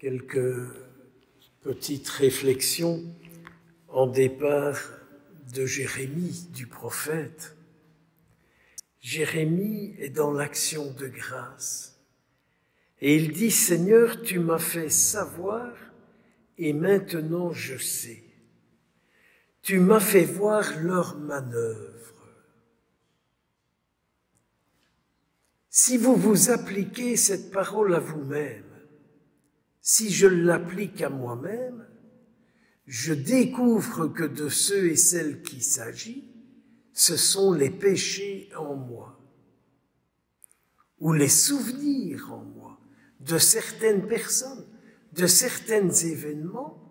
quelques petites réflexions en départ de Jérémie, du prophète. Jérémie est dans l'action de grâce et il dit « Seigneur, tu m'as fait savoir et maintenant je sais. Tu m'as fait voir leur manœuvre. » Si vous vous appliquez cette parole à vous-même, si je l'applique à moi-même, je découvre que de ceux et celles qui s'agit, ce sont les péchés en moi, ou les souvenirs en moi, de certaines personnes, de certains événements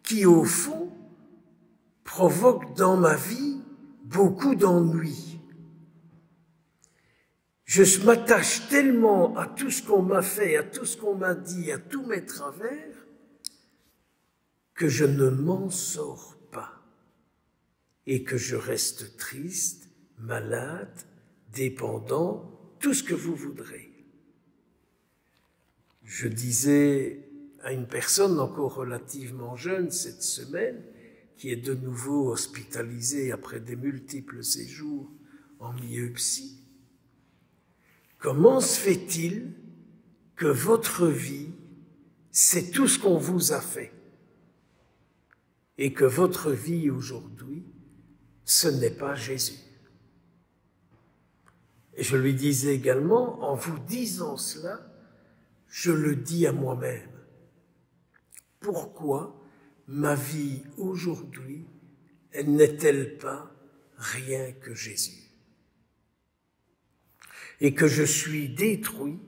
qui, au fond, provoquent dans ma vie beaucoup d'ennuis. Je m'attache tellement à tout ce qu'on m'a fait, à tout ce qu'on m'a dit, à tous mes travers, que je ne m'en sors pas et que je reste triste, malade, dépendant, tout ce que vous voudrez. Je disais à une personne encore relativement jeune cette semaine, qui est de nouveau hospitalisée après des multiples séjours en milieu psy, comment se fait-il que votre vie, c'est tout ce qu'on vous a fait et que votre vie aujourd'hui, ce n'est pas Jésus? Et je lui disais également, en vous disant cela, je le dis à moi-même. Pourquoi ma vie aujourd'hui, n'est-elle pas rien que Jésus? Et que je suis détruit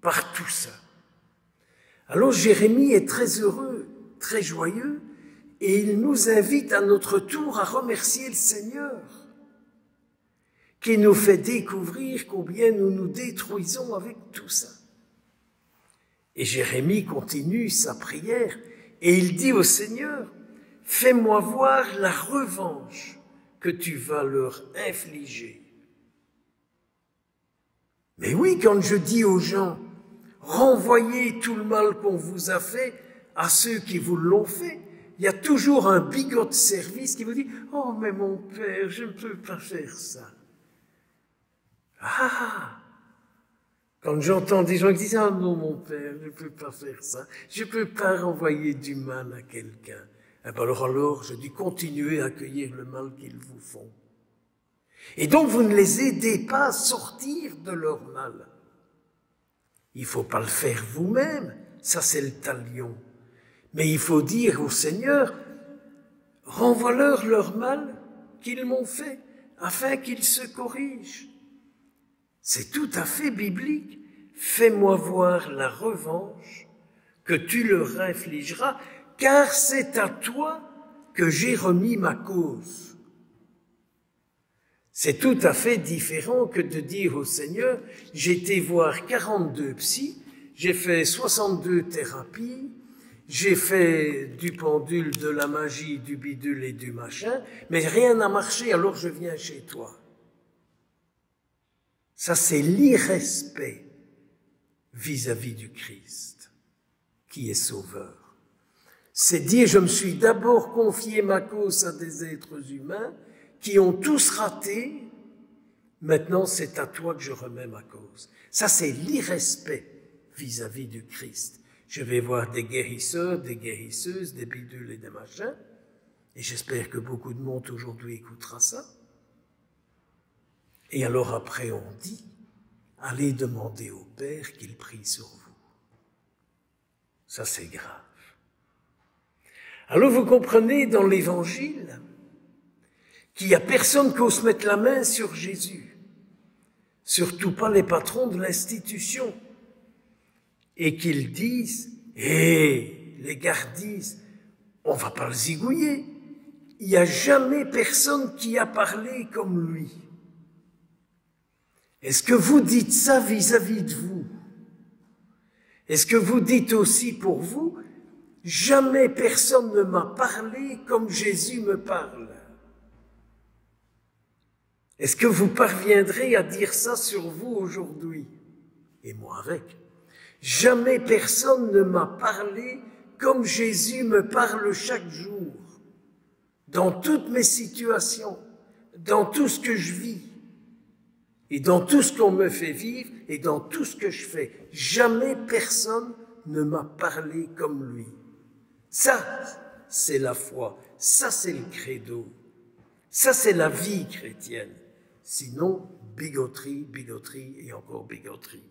par tout ça. Alors Jérémie est très heureux, très joyeux, et il nous invite à notre tour à remercier le Seigneur, qui nous fait découvrir combien nous nous détruisons avec tout ça. Et Jérémie continue sa prière, et il dit au Seigneur, « Fais-moi voir la revanche que tu vas leur infliger. » Mais oui, quand je dis aux gens, renvoyez tout le mal qu'on vous a fait à ceux qui vous l'ont fait, il y a toujours un bigot de service qui vous dit « Oh, mais mon père, je ne peux pas faire ça. » Ah! Quand j'entends des gens qui disent « Ah non, mon père, je ne peux pas faire ça. Je ne peux pas renvoyer du mal à quelqu'un. » Alors, je dis « Continuez à accueillir le mal qu'ils vous font. » Et donc, vous ne les aidez pas à sortir de leur mal. Il ne faut pas le faire vous-même, ça c'est le talion. Mais il faut dire au Seigneur, renvoie-leur leur mal qu'ils m'ont fait, afin qu'ils se corrigent. C'est tout à fait biblique. Fais-moi voir la revanche que tu leur infligeras, car c'est à toi que j'ai remis ma cause. C'est tout à fait différent que de dire au Seigneur, j'ai été voir 42 psys, j'ai fait 62 thérapies, j'ai fait du pendule, de la magie, du bidule et du machin, mais rien n'a marché, alors je viens chez toi. Ça, c'est l'irrespect vis-à-vis du Christ, qui est sauveur. C'est dire, je me suis d'abord confié ma cause à des êtres humains qui ont tous raté, maintenant c'est à toi que je remets ma cause. Ça, c'est l'irrespect vis-à-vis du Christ. Je vais voir des guérisseurs, des guérisseuses, des bidules et des machins, et j'espère que beaucoup de monde aujourd'hui écoutera ça. Et alors après on dit, allez demander au Père qu'il prie sur vous. Ça c'est grave. Alors vous comprenez dans l'Évangile qu'il n'y a personne qui ose mettre la main sur Jésus, surtout pas les patrons de l'institution, et qu'ils disent, les gardistes, on va pas le zigouiller. Il n'y a jamais personne qui a parlé comme lui. Est-ce que vous dites ça vis-à-vis de vous? Est-ce que vous dites aussi pour vous, jamais personne ne m'a parlé comme Jésus me parle? Est-ce que vous parviendrez à dire ça sur vous aujourd'hui? Et moi avec. Jamais personne ne m'a parlé comme Jésus me parle chaque jour, dans toutes mes situations, dans tout ce que je vis, et dans tout ce qu'on me fait vivre, et dans tout ce que je fais. Jamais personne ne m'a parlé comme lui. Ça, c'est la foi. Ça, c'est le credo. Ça, c'est la vie chrétienne. Sinon, bigoterie, bigoterie et encore bigoterie.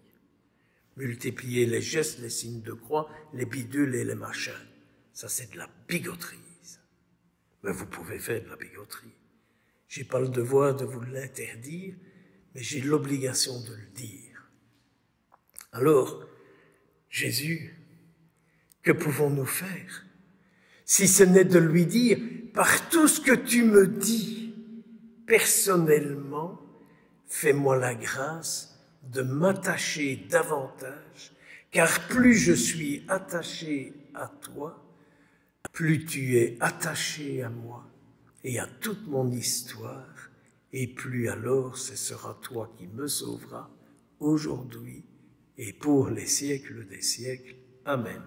Multiplier les gestes, les signes de croix, les bidules et les machins. Ça, c'est de la bigoterie. Mais vous pouvez faire de la bigoterie. J'ai pas le devoir de vous l'interdire, mais j'ai l'obligation de le dire. Alors, Jésus, que pouvons-nous faire si ce n'est de lui dire, par tout ce que tu me dis, personnellement, fais-moi la grâce de m'attacher davantage, car plus je suis attaché à toi, plus tu es attaché à moi et à toute mon histoire, et plus alors ce sera toi qui me sauveras aujourd'hui et pour les siècles des siècles. Amen.